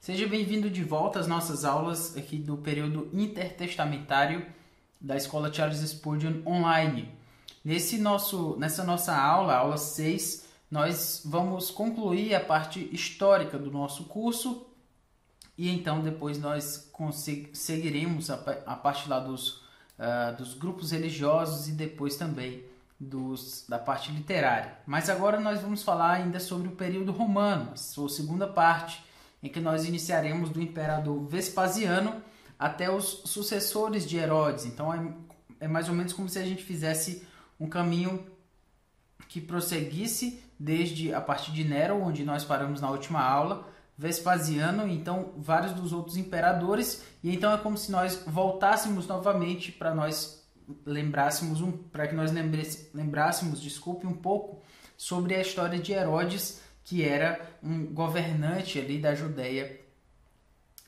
Seja bem-vindo de volta às nossas aulas aqui do período intertestamentário da Escola Charles Spurgeon Online. Nessa nossa aula, aula 6, nós vamos concluir a parte histórica do nosso curso e então depois nós seguiremos a parte lá dos grupos religiosos e depois também da parte literária. Mas agora nós vamos falar ainda sobre o período romano, a sua segunda parte, em que nós iniciaremos do imperador Vespasiano até os sucessores de Herodes. Então é mais ou menos como se a gente fizesse um caminho que prosseguisse desde a partir de Nero, onde nós paramos na última aula, Vespasiano, então vários dos outros imperadores, e então é como se nós voltássemos novamente para nós lembrarmos um pouco sobre a história de Herodes, que era um governante ali da Judéia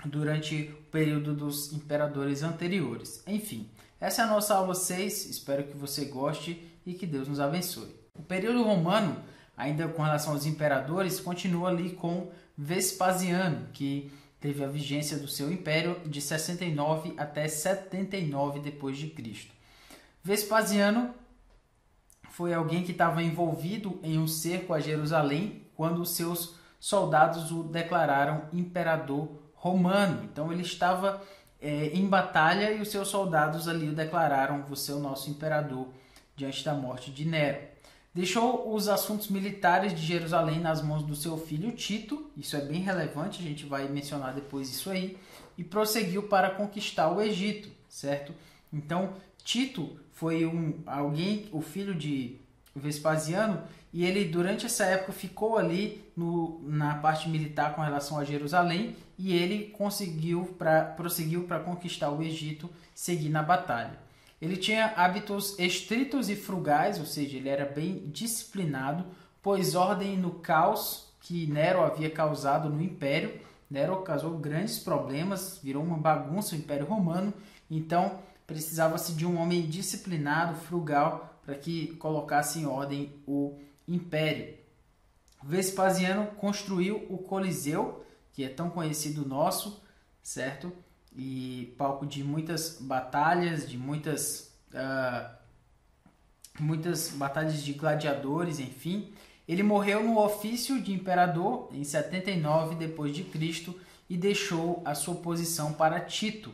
durante o período dos imperadores anteriores. Enfim, essa é a nossa aula 6, espero que você goste e que Deus nos abençoe. O período romano, ainda com relação aos imperadores, continua ali com Vespasiano, que teve a vigência do seu império de 69 até 79 depois de Cristo. Vespasiano foi alguém que estava envolvido em um cerco a Jerusalém quando os seus soldados o declararam imperador romano. Então ele estava em batalha e os seus soldados ali o declararam: você é o nosso imperador, diante da morte de Nero. Deixou os assuntos militares de Jerusalém nas mãos do seu filho Tito, isso é bem relevante, a gente vai mencionar depois isso aí, e prosseguiu para conquistar o Egito, certo? Então Tito foi o filho de Vespasiano, e ele durante essa época ficou ali na parte militar com relação a Jerusalém, e ele prosseguiu para conquistar o Egito, seguir na batalha. Ele tinha hábitos estritos e frugais, ou seja, ele era bem disciplinado, pôs ordem no caos que Nero havia causado no Império. Nero causou grandes problemas, virou uma bagunça o Império Romano, então precisava-se de um homem disciplinado, frugal, para que colocasse em ordem o Império. Vespasiano construiu o Coliseu, que é tão conhecido nosso, certo? E palco de muitas batalhas, de muitas batalhas de gladiadores, enfim. Ele morreu no ofício de imperador em 79 depois de Cristo e deixou a sua posição para Tito.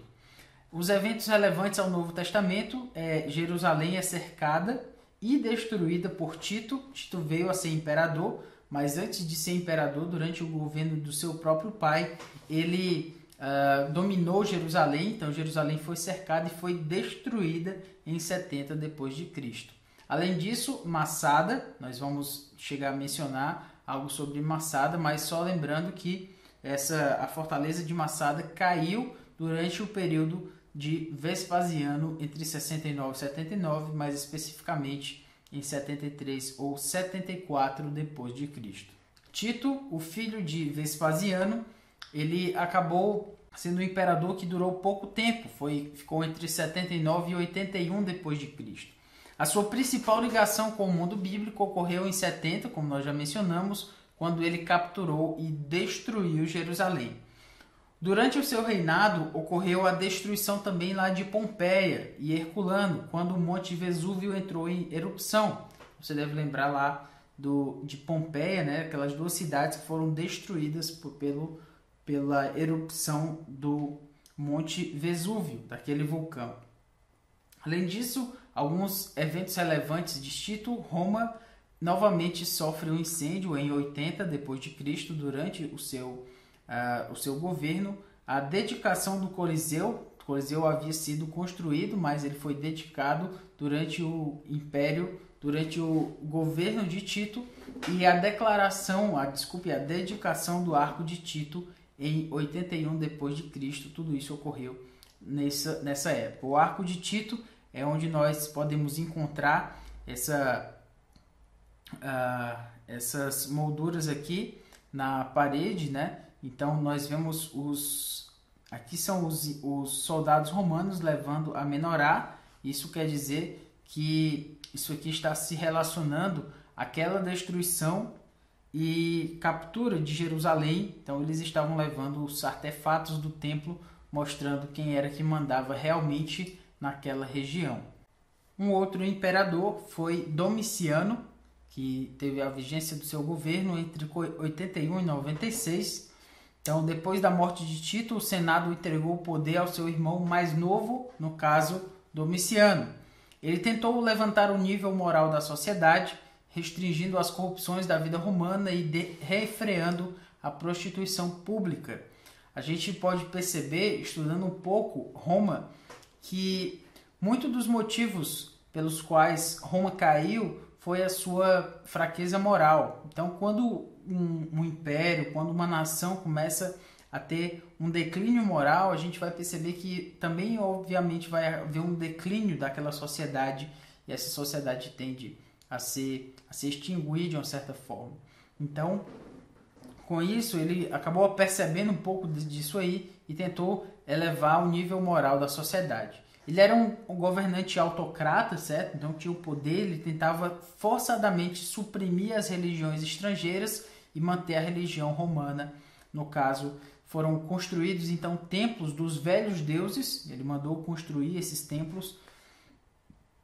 Os eventos relevantes ao Novo Testamento Jerusalém é cercada e destruída por Tito. Tito veio a ser imperador, mas antes de ser imperador, durante o governo do seu próprio pai, ele dominou Jerusalém. Então Jerusalém foi cercada e foi destruída em 70 depois de Cristo. Além disso, Massada, nós vamos chegar a mencionar algo sobre Massada, mas só lembrando que a fortaleza de Massada caiu durante o período de Vespasiano entre 69 e 79, mais especificamente em 73 ou 74 depois de Cristo. Tito, o filho de Vespasiano, ele acabou sendo um imperador que durou pouco tempo, ficou entre 79 e 81 depois de Cristo. A sua principal ligação com o mundo bíblico ocorreu em 70, como nós já mencionamos, quando ele capturou e destruiu Jerusalém. Durante o seu reinado, ocorreu a destruição também lá de Pompeia e Herculano, quando o Monte Vesúvio entrou em erupção. Você deve lembrar lá de Pompeia, né? Aquelas duas cidades que foram destruídas pela erupção do Monte Vesúvio, daquele vulcão. Além disso, alguns eventos relevantes de Tito. Roma novamente sofre um incêndio em 80 depois de Cristo durante o seu governo. A dedicação do Coliseu. O Coliseu havia sido construído, mas ele foi dedicado durante o Império, durante o governo de Tito, e a dedicação do Arco de Tito em 81 depois de Cristo. Tudo isso ocorreu nessa época. O Arco de Tito é onde nós podemos encontrar essas molduras aqui na parede, né? Então nós vemos aqui são os soldados romanos levando a menorá. Isso quer dizer que isso aqui está se relacionando àquela destruição e captura de Jerusalém. Então eles estavam levando os artefatos do templo, mostrando quem era que mandava realmente naquela região. Um outro imperador foi Domiciano, que teve a vigência do seu governo entre 81 e 96. Então, depois da morte de Tito, o Senado entregou o poder ao seu irmão mais novo, no caso, Domiciano. Ele tentou levantar o nível moral da sociedade, restringindo as corrupções da vida romana e refreando a prostituição pública. A gente pode perceber, estudando um pouco Roma, que muitos dos motivos pelos quais Roma caiu foi a sua fraqueza moral. Então, quando um império, quando uma nação começa a ter um declínio moral, a gente vai perceber que também, obviamente, vai haver um declínio daquela sociedade e essa sociedade tende a se extinguir de uma certa forma. Então, com isso, ele acabou percebendo um pouco disso aí e tentou elevar o nível moral da sociedade. Ele era um governante autocrata, certo? Então tinha o poder, ele tentava forçadamente suprimir as religiões estrangeiras e manter a religião romana. No caso, foram construídos então templos dos velhos deuses, ele mandou construir esses templos,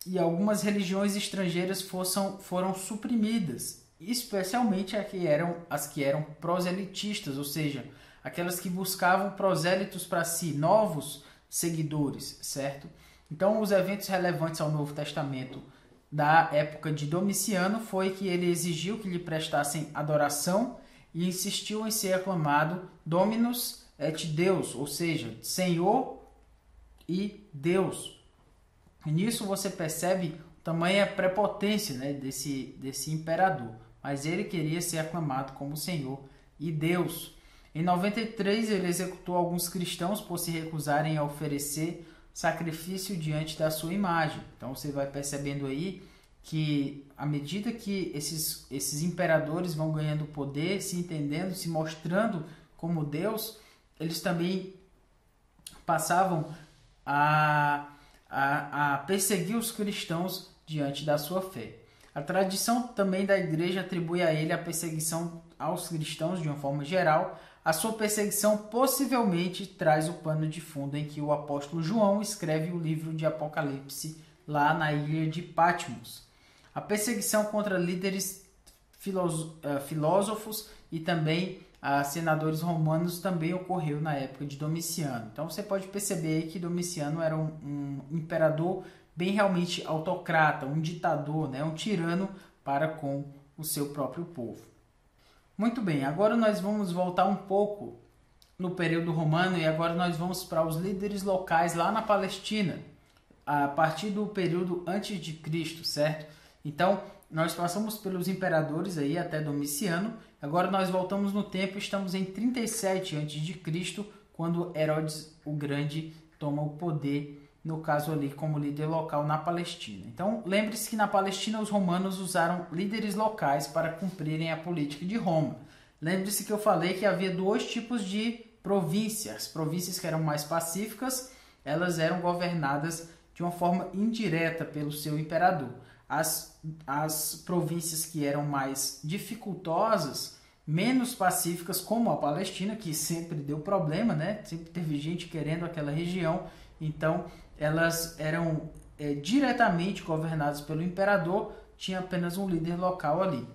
e algumas religiões estrangeiras foram suprimidas, especialmente as que eram proselitistas, ou seja, aquelas que buscavam prosélitos para si, novos seguidores, certo? Então, os eventos relevantes ao Novo Testamento da época de Domiciano foi que ele exigiu que lhe prestassem adoração e insistiu em ser aclamado Dominus et Deus, ou seja, Senhor e Deus. E nisso você percebe tamanha prepotência, né, desse imperador, mas ele queria ser aclamado como Senhor e Deus. Em 93, ele executou alguns cristãos por se recusarem a oferecer sacrifício diante da sua imagem. Então você vai percebendo aí que à medida que esses imperadores vão ganhando poder, se entendendo, se mostrando como Deus, eles também passavam a perseguir os cristãos diante da sua fé. A tradição também da igreja atribui a ele a perseguição aos cristãos de uma forma geral. A sua perseguição possivelmente traz o pano de fundo em que o apóstolo João escreve o livro de Apocalipse lá na ilha de Patmos. A perseguição contra líderes filósofos e também senadores romanos também ocorreu na época de Domiciano. Então você pode perceber aí que Domiciano era um imperador bem realmente autocrata, um ditador, né? Um tirano para com o seu próprio povo. Muito bem, agora nós vamos voltar um pouco no período romano e agora nós vamos para os líderes locais lá na Palestina, a partir do período antes de Cristo, certo? Então, nós passamos pelos imperadores aí até Domiciano, agora nós voltamos no tempo, estamos em 37 a.C., quando Herodes o Grande toma o poder, no caso ali como líder local na Palestina. Então, lembre-se que na Palestina os romanos usaram líderes locais para cumprirem a política de Roma. Lembre-se que eu falei que havia dois tipos de províncias. As províncias que eram mais pacíficas, elas eram governadas de uma forma indireta pelo seu imperador. As províncias que eram mais dificultosas, menos pacíficas, como a Palestina, que sempre deu problema, né? Sempre teve gente querendo aquela região, então elas eram diretamente governadas pelo imperador, tinha apenas um líder local ali.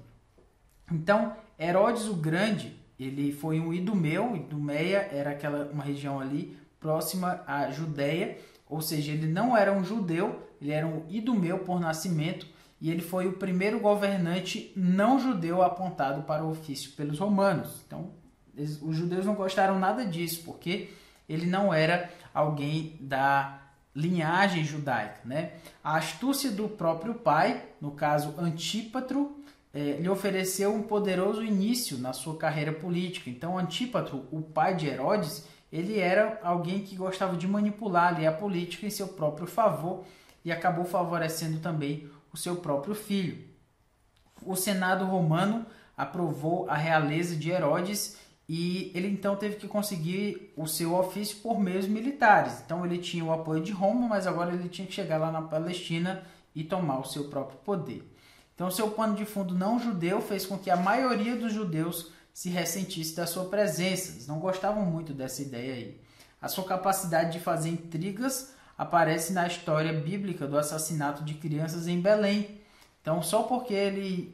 Então, Herodes o Grande, ele foi um idumeu, Idumeia era uma região ali próxima à Judéia, ou seja, ele não era um judeu, ele era um idumeu por nascimento, e ele foi o primeiro governante não judeu apontado para o ofício pelos romanos. Então, os judeus não gostaram nada disso, porque ele não era alguém da linhagem judaica, né? A astúcia do próprio pai, no caso Antípatro, lhe ofereceu um poderoso início na sua carreira política. Então, Antípatro, o pai de Herodes, ele era alguém que gostava de manipular ali a política em seu próprio favor e acabou favorecendo também o seu próprio filho. O Senado romano aprovou a realeza de Herodes e ele então teve que conseguir o seu ofício por meios militares. Então ele tinha o apoio de Roma, mas agora ele tinha que chegar lá na Palestina e tomar o seu próprio poder. Então Então, seu pano de fundo não judeu fez com que a maioria dos judeus se ressentisse da sua presença. Eles não gostavam muito dessa ideia aí. A sua capacidade de fazer intrigas aparece na história bíblica do assassinato de crianças em Belém. Então, só porque ele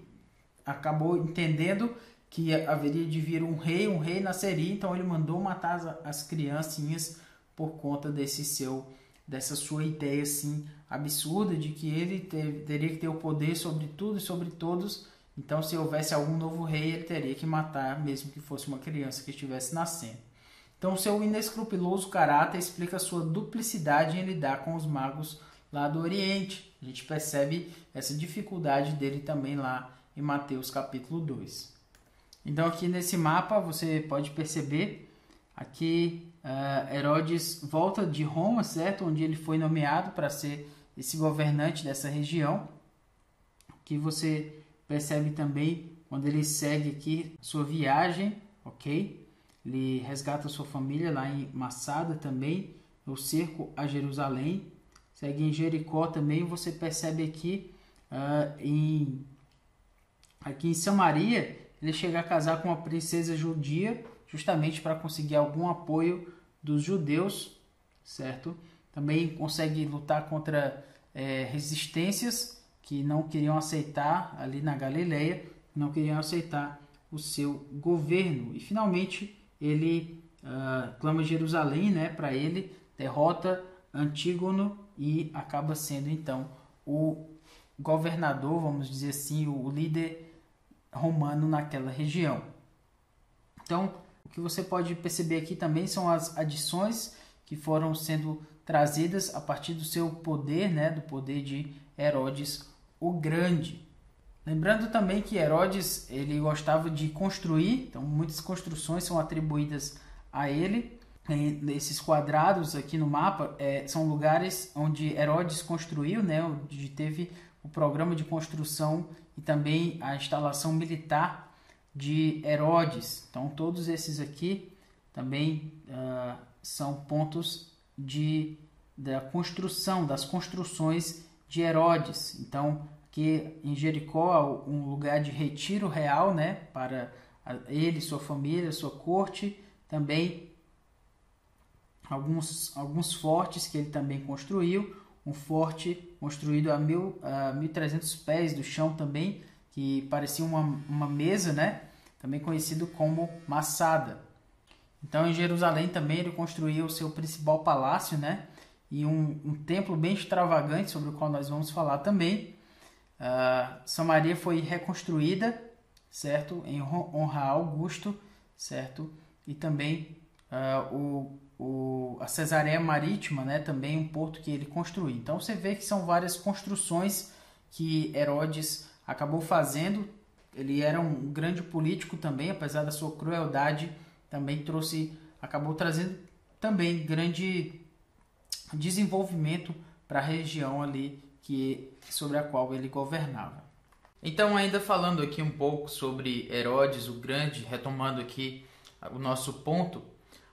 acabou entendendo que haveria de vir um rei nasceria, então ele mandou matar as criancinhas por conta dessa sua ideia assim absurda de que ele teria que ter o poder sobre tudo e sobre todos. Então, se houvesse algum novo rei, ele teria que matar, mesmo que fosse uma criança que estivesse nascendo. Então, seu inescrupuloso caráter explica sua duplicidade em lidar com os magos lá do Oriente. A gente percebe essa dificuldade dele também lá em Mateus capítulo 2. Então, aqui nesse mapa você pode perceber aqui Herodes volta de Roma, certo? Onde ele foi nomeado para ser esse governante dessa região. Aqui você percebe também quando ele segue aqui sua viagem, ok? Ele resgata sua família lá em Massada também, no cerco a Jerusalém. Segue em Jericó também, você percebe aqui aqui em Samaria, ele chega a casar com uma princesa judia, justamente para conseguir algum apoio dos judeus, certo? Também consegue lutar contra resistências que não queriam aceitar ali na Galileia, não queriam aceitar o seu governo. E finalmente ele clama Jerusalém, né, para ele, derrota Antígono e acaba sendo então o governador, vamos dizer assim, o líder romano naquela região. Então, o que você pode perceber aqui também são as adições que foram sendo trazidas a partir do seu poder, né, do poder de Herodes o Grande. Lembrando também que Herodes ele gostava de construir, então muitas construções são atribuídas a ele. Esses quadrados aqui no mapa são lugares onde Herodes construiu, né, onde teve o programa de construção e também a instalação militar de Herodes. Então todos esses aqui também são pontos da construção, das construções de Herodes. Então aqui em Jericó um lugar de retiro real, né, para ele, sua família, sua corte. Também alguns fortes que ele também construiu. Um forte construído a 1.300 pés do chão também, que parecia uma mesa, né? Também conhecido como Massada. Então, em Jerusalém também ele construiu o seu principal palácio, né? E um templo bem extravagante, sobre o qual nós vamos falar também. Samaria foi reconstruída, certo? Em honra a Augusto, certo? E também a Cesareia Marítima, né, também um porto que ele construiu. Então você vê que são várias construções que Herodes acabou fazendo. Ele era um grande político também, apesar da sua crueldade, também acabou trazendo também grande desenvolvimento para a região ali sobre a qual ele governava. Então, ainda falando aqui um pouco sobre Herodes o Grande, retomando aqui o nosso ponto,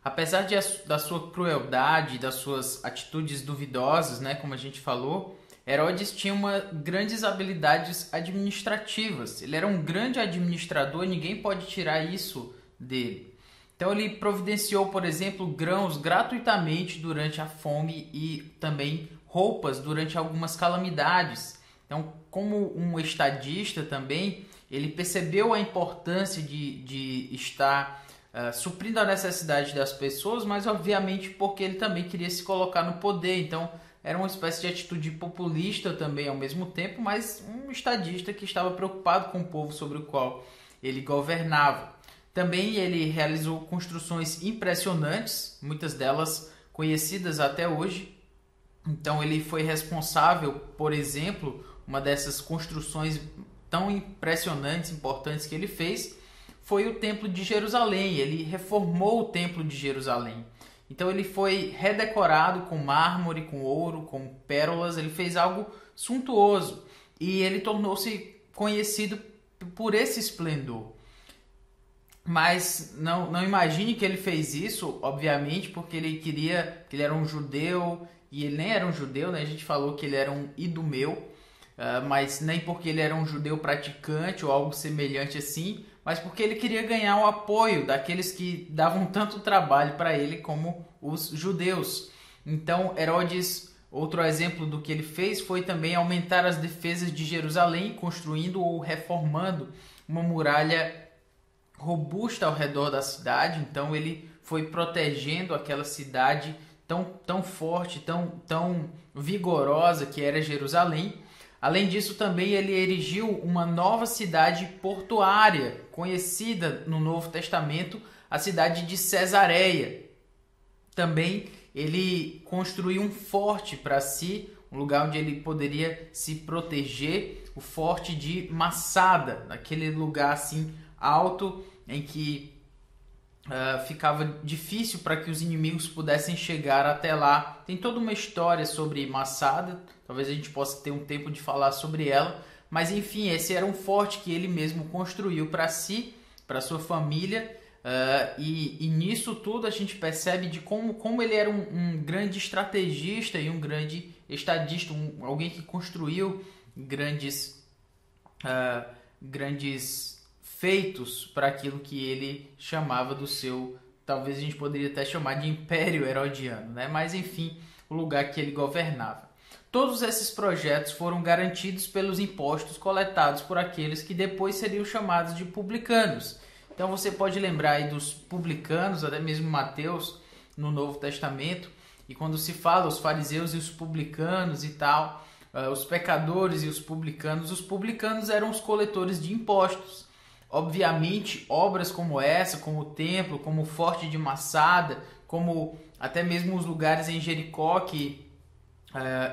apesar da sua crueldade, das suas atitudes duvidosas, né, como a gente falou, Herodes tinha grandes habilidades administrativas. Ele era um grande administrador e ninguém pode tirar isso dele. Então ele providenciou, por exemplo, grãos gratuitamente durante a fome e também roupas durante algumas calamidades. Então, como um estadista também, ele percebeu a importância de estar suprindo a necessidade das pessoas, mas obviamente porque ele também queria se colocar no poder. Então era uma espécie de atitude populista também ao mesmo tempo, mas um estadista que estava preocupado com o povo sobre o qual ele governava. Também ele realizou construções impressionantes, muitas delas conhecidas até hoje. Então ele foi responsável, por exemplo, uma dessas construções tão impressionantes, importantes que ele fez, foi o Templo de Jerusalém. Ele reformou o Templo de Jerusalém. Então ele foi redecorado com mármore, com ouro, com pérolas. Ele fez algo suntuoso e ele tornou-se conhecido por esse esplendor. Mas não imagine que ele fez isso, obviamente, porque ele queria, que ele era um judeu, e ele nem era um judeu, né? A gente falou que ele era um idumeu, mas nem porque ele era um judeu praticante ou algo semelhante assim, mas porque ele queria ganhar o apoio daqueles que davam tanto trabalho para ele como os judeus. Então, Herodes, outro exemplo do que ele fez foi também aumentar as defesas de Jerusalém, construindo ou reformando uma muralha robusta ao redor da cidade. Então, ele foi protegendo aquela cidade tão forte, tão vigorosa que era Jerusalém. Além disso, também ele erigiu uma nova cidade portuária, conhecida no Novo Testamento, a cidade de Cesareia. Também ele construiu um forte para si, um lugar onde ele poderia se proteger, o forte de Massada, naquele lugar assim alto em que ficava difícil para que os inimigos pudessem chegar até lá. Tem toda uma história sobre Massada, talvez a gente possa ter um tempo de falar sobre ela, mas enfim, esse era um forte que ele mesmo construiu para si, para sua família, e nisso tudo a gente percebe de como ele era um grande estrategista e um grande estadista, alguém que construiu grandes feitos para aquilo que ele chamava do seu, talvez a gente poderia até chamar de Império Herodiano, né? Mas enfim, o lugar que ele governava. Todos esses projetos foram garantidos pelos impostos coletados por aqueles que depois seriam chamados de publicanos. Então você pode lembrar aí dos publicanos, até mesmo Mateus no Novo Testamento, e quando se fala os fariseus e os publicanos e tal, os pecadores e os publicanos eram os coletores de impostos. Obviamente, obras como essa, como o templo, como o Forte de Massada, como até mesmo os lugares em Jericó que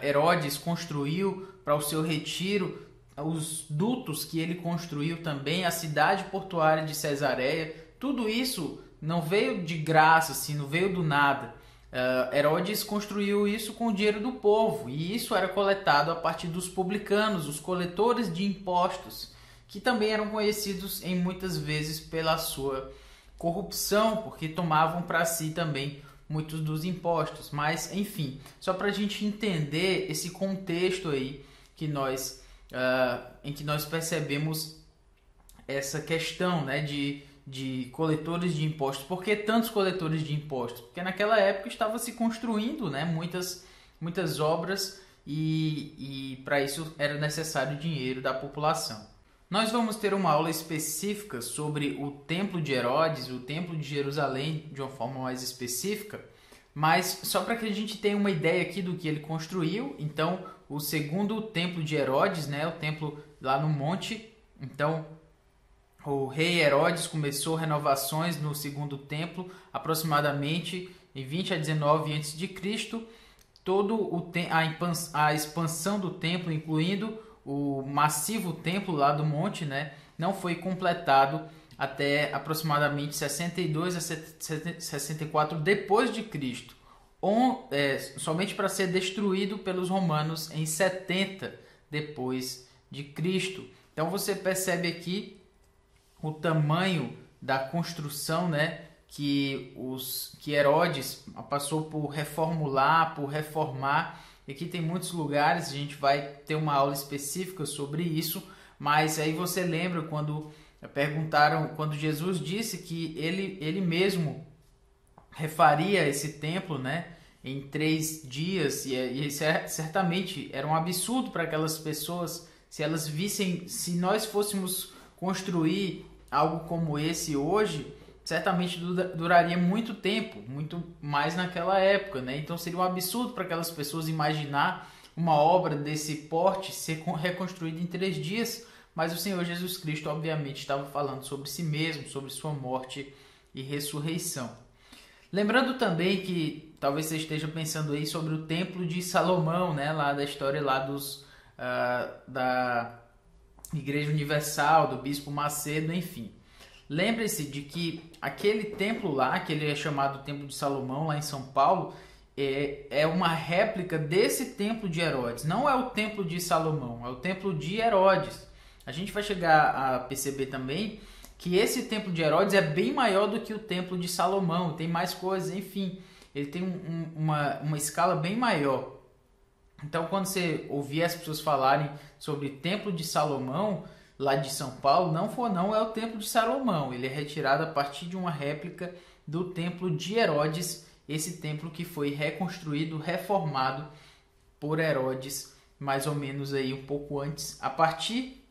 Herodes construiu para o seu retiro, os dutos que ele construiu também, a cidade portuária de Cesareia, tudo isso não veio de graça, assim, não veio do nada. Herodes construiu isso com o dinheiro do povo, e isso era coletado a partir dos publicanos, os coletores de impostos, que também eram conhecidos em muitas vezes pela sua corrupção, porque tomavam para si também muitos dos impostos. Mas, enfim, só para a gente entender esse contexto aí em que nós percebemos essa questão, né, de coletores de impostos. Por que tantos coletores de impostos? Porque naquela época estava se construindo, né, muitas obras e para isso era necessário dinheiro da população. Nós vamos ter uma aula específica sobre o Templo de Herodes, o Templo de Jerusalém, de uma forma mais específica, mas só para que a gente tenha uma ideia aqui do que ele construiu. Então, o segundo Templo de Herodes, né, o templo lá no monte. Então, o rei Herodes começou renovações no segundo templo, aproximadamente em 20 a 19 a.C. A expansão do templo, incluindo o massivo templo lá do monte, né, não foi completado até aproximadamente 62 a 64 depois de Cristo, somente para ser destruído pelos romanos em 70 depois de Cristo. Então você percebe aqui o tamanho da construção, né, que Herodes passou por reformular, por reformar. Aqui tem muitos lugares, a gente vai ter uma aula específica sobre isso, mas aí você lembra quando perguntaram, quando Jesus disse que ele mesmo refaria esse templo, né, em 3 dias, e certamente era um absurdo para aquelas pessoas se elas vissem, se nós fôssemos construir algo como esse hoje, certamente duraria muito tempo, muito mais naquela época, né? Então seria um absurdo para aquelas pessoas imaginar uma obra desse porte ser reconstruída em 3 dias, mas o Senhor Jesus Cristo obviamente estava falando sobre si mesmo, sobre sua morte e ressurreição. Lembrando também que talvez você esteja pensando aí sobre o Templo de Salomão, né? Lá da história lá da Igreja Universal, do Bispo Macedo, enfim. Lembre-se de que aquele templo lá, que ele é chamado Templo de Salomão, lá em São Paulo, é uma réplica desse templo de Herodes. Não é o templo de Salomão, é o templo de Herodes. A gente vai chegar a perceber também que esse templo de Herodes é bem maior do que o templo de Salomão, tem mais coisas, enfim. Ele tem uma escala bem maior. Então, quando você ouvir as pessoas falarem sobre o Templo de Salomão, lá de São Paulo, não é o Templo de Salomão. Ele é retirado a partir de uma réplica do Templo de Herodes, esse templo que foi reconstruído, reformado por Herodes, mais ou menos aí um pouco antes, a partir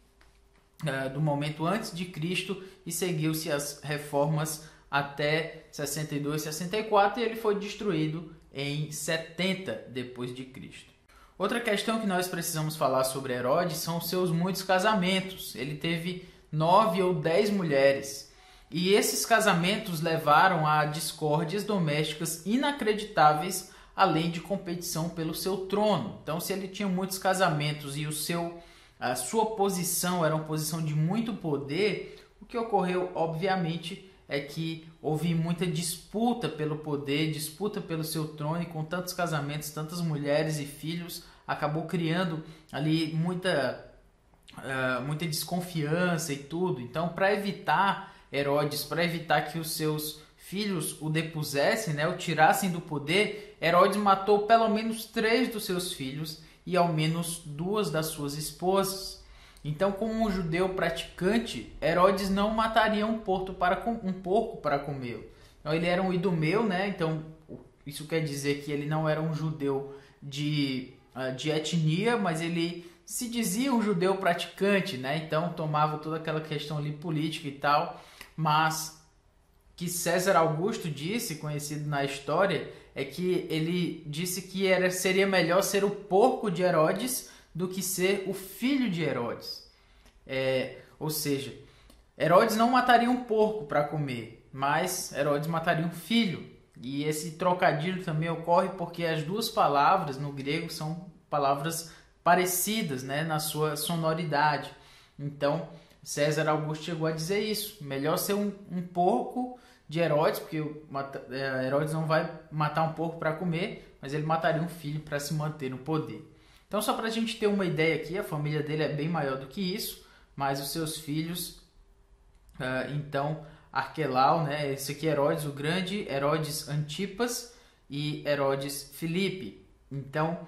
do momento antes de Cristo, e seguiu-se as reformas até 62, 64, e ele foi destruído em 70 depois de Cristo. Outra questão que nós precisamos falar sobre Herodes são os seus muitos casamentos. Ele teve 9 ou 10 mulheres. E esses casamentos levaram a discórdias domésticas inacreditáveis, além de competição pelo seu trono. Então, se ele tinha muitos casamentos e a sua posição era uma posição de muito poder, o que ocorreu, obviamente, é que houve muita disputa pelo poder, disputa pelo seu trono, e com tantos casamentos, tantas mulheres e filhos, acabou criando ali muita desconfiança e tudo. Então, para evitar Herodes, para evitar que os seus filhos o depusessem, né, o tirassem do poder, Herodes matou pelo menos 3 dos seus filhos e ao menos 2 das suas esposas. Então, como um judeu praticante, Herodes não mataria um porco para comer. Então, ele era um idumeu, né? Então, isso quer dizer que ele não era um judeu de etnia, mas ele se dizia um judeu praticante, né? Então, tomava toda aquela questão ali política e tal. Mas que César Augusto disse, conhecido na história, é que ele disse que seria melhor ser o porco de Herodes do que ser o filho de Herodes. Ou seja, Herodes não mataria um porco para comer, mas Herodes mataria um filho. E esse trocadilho também ocorre porque as duas palavras no grego são palavras parecidas, né, na sua sonoridade. Então, César Augusto chegou a dizer isso. Melhor ser um porco de Herodes, porque Herodes não vai matar um porco para comer, mas ele mataria um filho para se manter no poder. Então, só para a gente ter uma ideia aqui, a família dele é bem maior do que isso, mas os seus filhos, então, Arquelau, né? Esse aqui é Herodes o Grande, Herodes Antipas e Herodes Filipe. Então,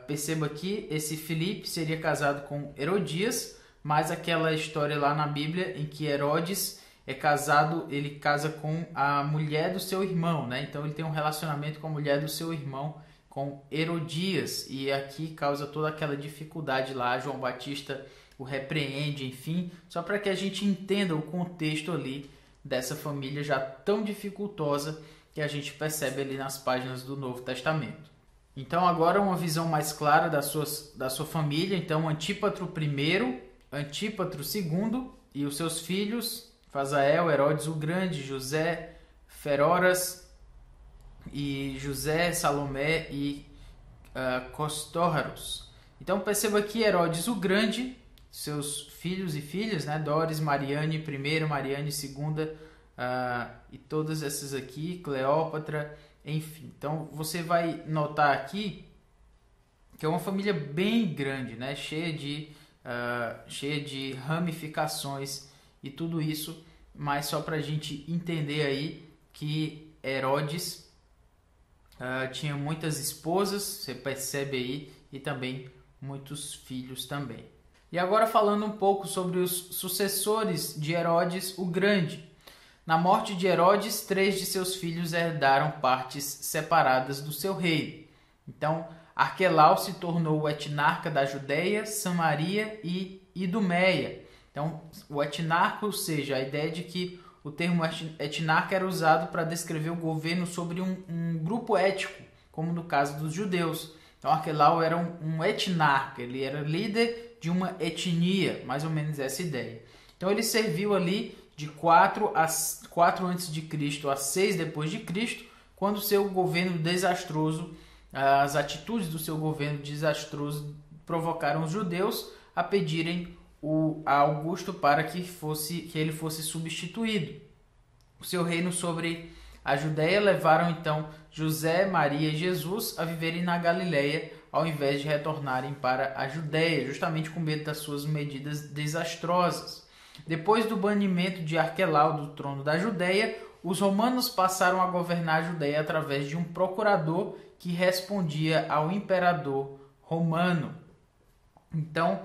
perceba aqui, esse Filipe seria casado com Herodias, mas aquela história lá na Bíblia em que Herodes é casado, ele casa com a mulher do seu irmão, né? Então ele tem um relacionamento com a mulher do seu irmão, com Herodias, e aqui causa toda aquela dificuldade lá. João Batista o repreende, enfim, só para que a gente entenda o contexto ali dessa família já tão dificultosa que a gente percebe ali nas páginas do Novo Testamento. Então agora uma visão mais clara da sua família. Então Antípatro I, Antípatro II e os seus filhos, Fazael, Herodes o Grande, José, Feroras e José, Salomé e Costórraros. Então perceba aqui Herodes o Grande, seus filhos e filhas, né? Dores, Mariane I, Mariane II, e todas essas aqui, Cleópatra, enfim. Então você vai notar aqui que é uma família bem grande, né? Cheia de ramificações e tudo isso, mas só para a gente entender aí que Herodes tinha muitas esposas, você percebe aí, e também muitos filhos também. E agora falando um pouco sobre os sucessores de Herodes o Grande. Na morte de Herodes, 3 de seus filhos herdaram partes separadas do seu reino. Então, Arquelau se tornou o etnarca da Judéia, Samaria e Idumeia. Então, o etnarca, ou seja, a ideia de que o termo etnarca era usado para descrever o governo sobre um grupo étnico, como no caso dos judeus. Então, Arquelau era um etnarca, ele era líder de uma etnia, mais ou menos essa ideia. Então, ele serviu ali de 4 a.C. a 6 depois de Cristo, quando seu governo desastroso, as atitudes do seu governo desastroso provocaram os judeus a pedirem a Augusto para que ele fosse substituído. O seu reino sobre a Judéia levaram então José, Maria e Jesus a viverem na Galileia, ao invés de retornarem para a Judéia, justamente com medo das suas medidas desastrosas. Depois do banimento de Arquelau do trono da Judéia, os romanos passaram a governar a Judéia através de um procurador que respondia ao imperador romano. Então,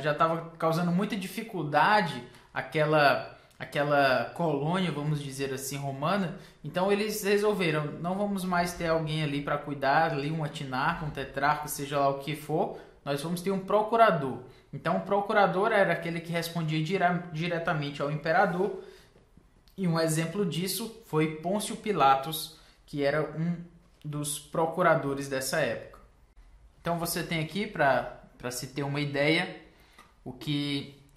já estava causando muita dificuldade aquela colônia, vamos dizer assim, romana. Então eles resolveram, não vamos mais ter alguém ali para cuidar, ali um etinarca, um tetrarca, seja lá o que for, nós vamos ter um procurador. Então o procurador era aquele que respondia diretamente ao imperador, e um exemplo disso foi Pôncio Pilatos, que era um dos procuradores dessa época. Então você tem aqui, para se ter uma ideia,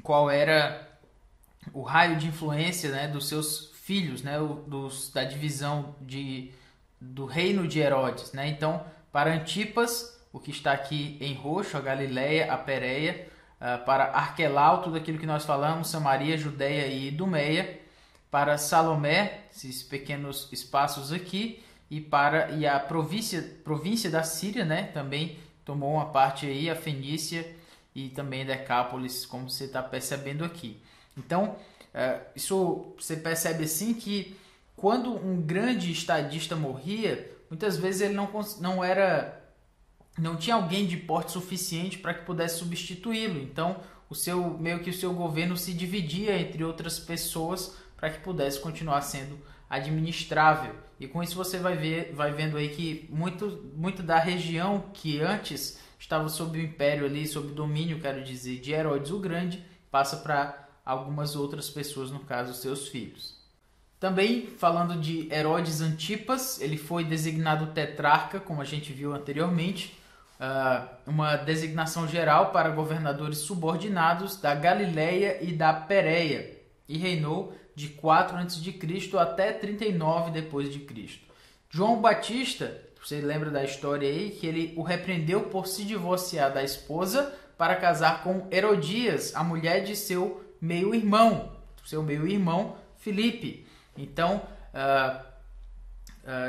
qual era o raio de influência, né, dos seus filhos, né, da divisão do reino de Herodes, né? Então, para Antipas, o que está aqui em roxo, a Galileia, a Pérea, para Arquelau, tudo aquilo que nós falamos, Samaria, Judeia e Idumeia, para Salomé, esses pequenos espaços aqui, e a província da Síria, né, também tomou uma parte aí, a Fenícia e também Decápolis, como você está percebendo aqui. Então, isso você percebe assim que quando um grande estadista morria, muitas vezes ele não tinha alguém de porte suficiente para que pudesse substituí-lo. Então, meio que o seu governo se dividia entre outras pessoas para que pudesse continuar sendo administrável. E com isso você vai vendo aí que muito da região que antes estava sob o império ali, sob o domínio, quero dizer, de Herodes o Grande, passa para algumas outras pessoas, no caso, seus filhos. Também, falando de Herodes Antipas, ele foi designado tetrarca, como a gente viu anteriormente, uma designação geral para governadores subordinados da Galileia e da Pérea, e reinou de 4 a.C. até 39 d.C. João Batista, você lembra da história aí, que ele o repreendeu por se divorciar da esposa para casar com Herodias, a mulher de seu meio-irmão Filipe. Então,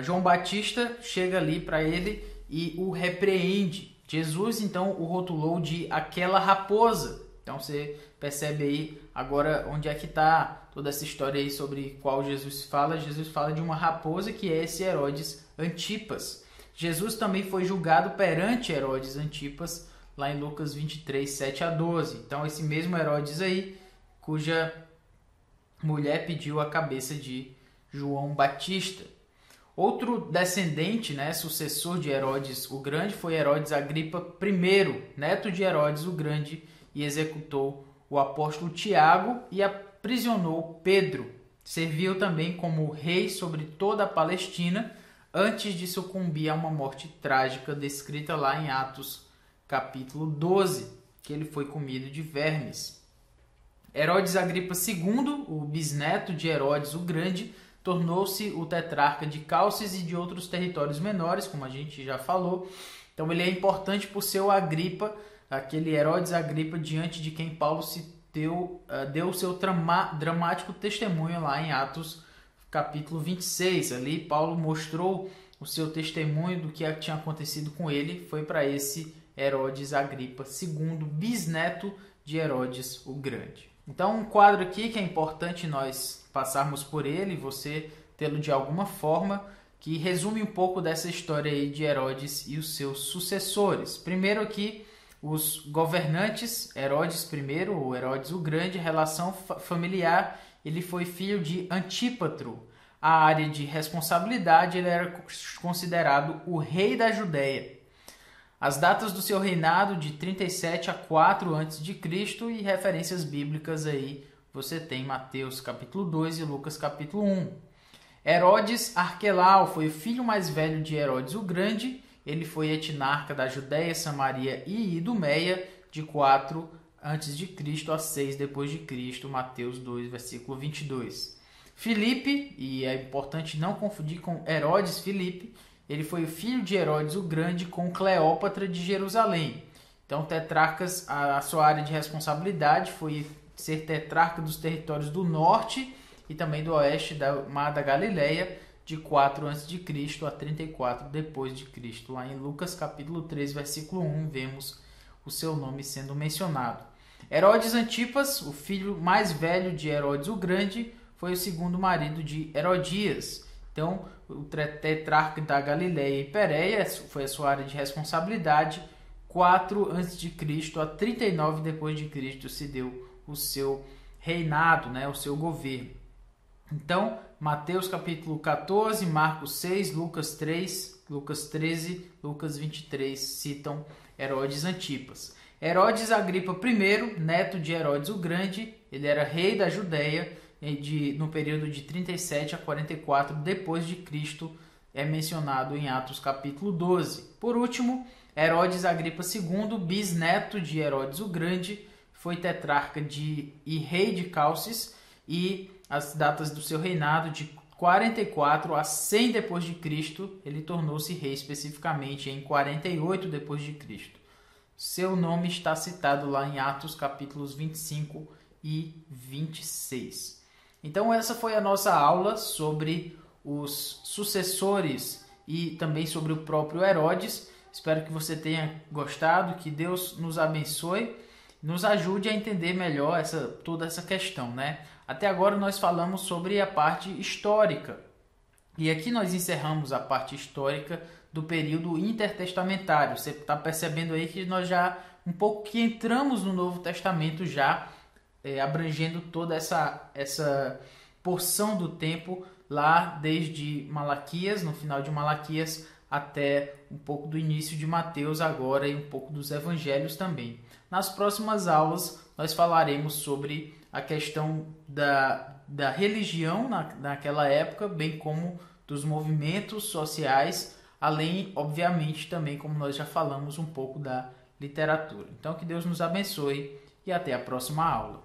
João Batista chega ali para ele e o repreende. Jesus, então, o rotulou de aquela raposa. Então, você percebe aí agora onde é que está toda essa história aí sobre qual Jesus fala. Jesus fala de uma raposa, que é esse Herodes Antipas. Jesus também foi julgado perante Herodes Antipas, lá em Lucas 23, 7 a 12. Então, esse mesmo Herodes aí, cuja mulher pediu a cabeça de João Batista. Outro descendente, né, sucessor de Herodes o Grande, foi Herodes Agripa I, neto de Herodes o Grande, e executou o apóstolo Tiago e aprisionou Pedro. Serviu também como rei sobre toda a Palestina, antes de sucumbir a uma morte trágica descrita lá em Atos capítulo 12, que ele foi comido de vermes. Herodes Agripa II, o bisneto de Herodes o Grande, tornou-se o tetrarca de Cálcis e de outros territórios menores, como a gente já falou. Então ele é importante por ser o Agripa, aquele Herodes Agripa diante de quem Paulo deu o seu dramático testemunho lá em Atos capítulo 26. Ali Paulo mostrou o seu testemunho do que tinha acontecido com ele, foi para esse Herodes Agripa II, bisneto de Herodes o Grande. Então, um quadro aqui que é importante nós passarmos por ele, você tê-lo de alguma forma, que resume um pouco dessa história aí de Herodes e os seus sucessores. Primeiro aqui, os governantes, Herodes I, ou Herodes o Grande, relação familiar, ele foi filho de Antípatro. A área de responsabilidade, ele era considerado o rei da Judéia. As datas do seu reinado de 37 a 4 a.C. e referências bíblicas aí você tem Mateus capítulo 2 e Lucas capítulo 1. Herodes Arquelau foi o filho mais velho de Herodes o Grande. Ele foi etnarca da Judéia, Samaria e Idumeia de 4 a.C. a 6 d.C. Mateus 2, versículo 22. Filipe, e é importante não confundir com Herodes Filipe, ele foi o filho de Herodes o Grande com Cleópatra de Jerusalém. Então, tetrarcas, a sua área de responsabilidade foi ser tetrarca dos territórios do norte e também do oeste da Mar da Galileia, de 4 a.C. a 34 d.C. Lá em Lucas capítulo 3, versículo 1, vemos o seu nome sendo mencionado. Herodes Antipas, o filho mais velho de Herodes o Grande, foi o segundo marido de Herodias. Então, o tetrarca da Galileia e Pérea foi a sua área de responsabilidade, 4 a.C. a 39 depois de Cristo se deu o seu reinado, né, o seu governo. Então, Mateus capítulo 14, Marcos 6, Lucas 3, Lucas 13, Lucas 23 citam Herodes Antipas. Herodes Agripa I, neto de Herodes o Grande, ele era rei da Judéia no período de 37 a 44 depois de Cristo, é mencionado em Atos capítulo 12. Por último, Herodes Agripa II, bisneto de Herodes o Grande, foi tetrarca e rei de Cálcis, e as datas do seu reinado de 44 a 100 depois de Cristo, ele tornou-se rei especificamente em 48 depois de Cristo. Seu nome está citado lá em Atos capítulos 25 e 26. Então essa foi a nossa aula sobre os sucessores e também sobre o próprio Herodes. Espero que você tenha gostado, que Deus nos abençoe, nos ajude a entender melhor toda essa questão, né? Até agora nós falamos sobre a parte histórica. E aqui nós encerramos a parte histórica do período intertestamentário. Você está percebendo aí que nós já um pouco que entramos no Novo Testamento já, abrangendo toda essa porção do tempo lá desde Malaquias, no final de Malaquias, até um pouco do início de Mateus agora e um pouco dos evangelhos também. Nas próximas aulas nós falaremos sobre a questão da religião naquela época, bem como dos movimentos sociais, além, obviamente, também, como nós já falamos, um pouco da literatura. Então, que Deus nos abençoe e até a próxima aula.